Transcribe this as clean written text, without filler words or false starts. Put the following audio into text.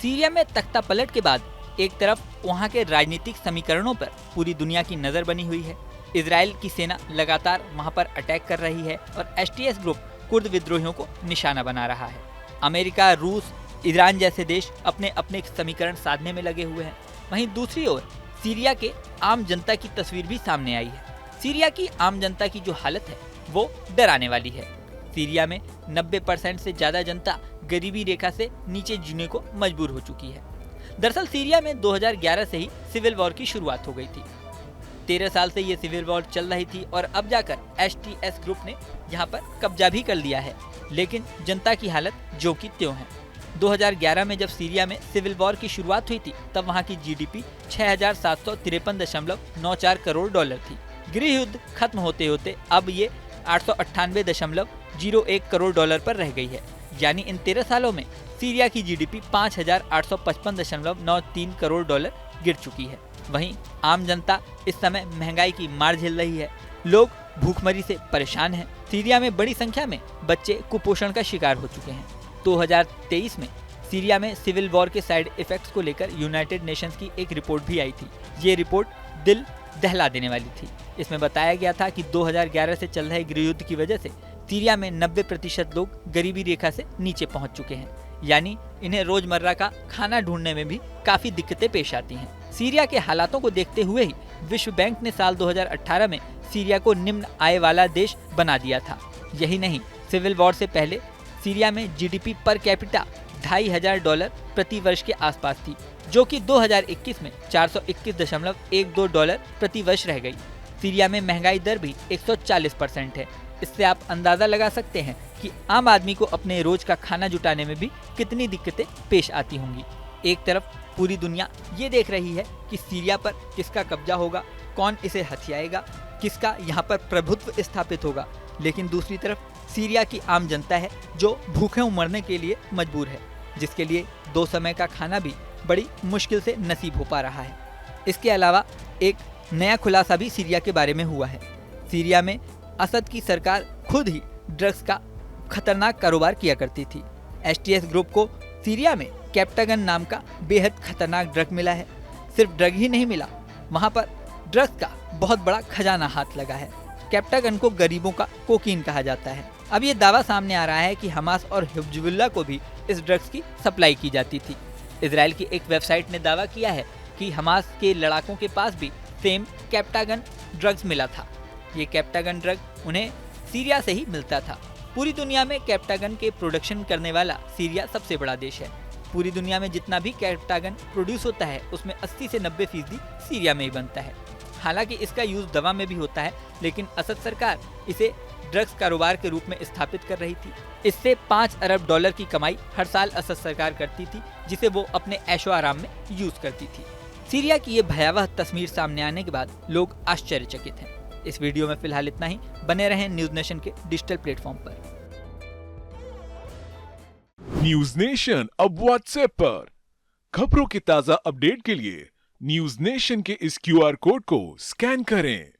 Syria में तख्ता पलट के बाद एक तरफ वहाँ के राजनीतिक समीकरणों पर पूरी दुनिया की नजर बनी हुई है। इजराइल की सेना लगातार वहाँ पर अटैक कर रही है और एसटीएस ग्रुप कुर्द विद्रोहियों को निशाना बना रहा है। अमेरिका, रूस, ईरान जैसे देश अपने अपने समीकरण साधने में लगे हुए हैं। वहीं दूसरी ओर सीरिया के आम जनता की तस्वीर भी सामने आई है। सीरिया की आम जनता की जो हालत है वो डराने वाली है। सीरिया में 90% से ज्यादा जनता गरीबी रेखा से नीचे जीने को मजबूर हो चुकी है। दरअसल सीरिया में 2011 से ही सिविल वॉर की शुरुआत हो गई थी। 13 साल से ये सिविल वॉर चल रही थी और अब जाकर एसटीएस ग्रुप ने यहाँ पर कब्जा भी कर लिया है, लेकिन जनता की हालत जो की त्यों है। 2011 में जब सीरिया में सिविल वॉर की शुरुआत हुई थी तब वहाँ की जीडीपी 6,753.94 करोड़ डॉलर थी। गृह युद्ध खत्म होते होते अब ये 898.01 करोड़ डॉलर पर रह गई है। यानी इन 13 सालों में सीरिया की जीडीपी 5,855.93 करोड़ डॉलर गिर चुकी है। वहीं आम जनता इस समय महंगाई की मार झेल रही है। लोग भूखमरी से परेशान हैं। सीरिया में बड़ी संख्या में बच्चे कुपोषण का शिकार हो चुके हैं। 2023 में सीरिया में सिविल वॉर के साइड इफेक्ट्स को लेकर यूनाइटेड नेशंस की एक रिपोर्ट भी आई थी। ये रिपोर्ट दिल दहला देने वाली थी। इसमें बताया गया था कि 2011 से चल रहे गृह युद्ध की वजह से सीरिया में 90% लोग गरीबी रेखा से नीचे पहुंच चुके हैं। यानी इन्हें रोजमर्रा का खाना ढूंढने में भी काफी दिक्कतें पेश आती हैं। सीरिया के हालातों को देखते हुए ही विश्व बैंक ने साल 2018 में सीरिया को निम्न आय वाला देश बना दिया था। यही नहीं, सिविल वॉर से पहले सीरिया में जीडीपी पर कैपिटा $2,500 प्रति वर्ष के आसपास थी, जो कि 2021 में 421.12 डॉलर प्रति वर्ष रह गई। सीरिया में महंगाई दर भी 140% है। इससे आप अंदाजा लगा सकते हैं कि आम आदमी को अपने रोज का खाना जुटाने में भी कितनी दिक्कतें पेश आती होंगी। एक तरफ पूरी दुनिया ये देख रही है कि सीरिया पर किसका कब्जा होगा, कौन इसे हथियाएगा, किसका यहाँ पर प्रभुत्व स्थापित होगा, लेकिन दूसरी तरफ सीरिया की आम जनता है जो भूखे मरने के लिए मजबूर है, जिसके लिए 2 समय का खाना भी बड़ी मुश्किल से नसीब हो पा रहा है। इसके अलावा एक नया खुलासा भी सीरिया के बारे में हुआ है। सीरिया में असद की सरकार खुद ही ड्रग्स का खतरनाक कारोबार किया करती थी। एसटीएस ग्रुप को सीरिया में कैप्टागन नाम का बेहद खतरनाक ड्रग मिला है। सिर्फ ड्रग ही नहीं मिला, वहाँ पर ड्रग्स का बहुत बड़ा खजाना हाथ लगा है। कैप्टागन को गरीबों का कोकीन कहा जाता है। अब ये दावा सामने आ रहा है कि हमास और हिजबुल्लाह को भी इस ड्रग्स की सप्लाई की जाती थी। इजराइल की एक वेबसाइट ने दावा किया है कि हमास के लड़ाकों के पास भी सेम कैप्टागन ड्रग्स मिला था। ये कैप्टागन ड्रग उन्हें सीरिया से ही मिलता था। पूरी दुनिया में कैप्टागन के प्रोडक्शन करने वाला सीरिया सबसे बड़ा देश है। पूरी दुनिया में जितना भी कैप्टागन प्रोड्यूस होता है उसमें 80 से 90% सीरिया में ही बनता है। हालांकि इसका यूज दवा में भी होता है, लेकिन असद सरकार इसे ड्रग्स कारोबार के रूप में स्थापित कर रही थी। इससे 5 अरब डॉलर की कमाई हर साल असद सरकार करती थी, जिसे वो अपने ऐशो आराम में यूज करती थी। सीरिया की ये भयावह तस्वीर सामने आने के बाद लोग आश्चर्यचकित हैं। इस वीडियो में फिलहाल इतना ही। बने रहें न्यूज नेशन के डिजिटल प्लेटफॉर्म पर। न्यूज नेशन अब व्हाट्सएप पर खबरों के ताजा अपडेट के लिए न्यूज नेशन के इस क्यूआर कोड को स्कैन करें।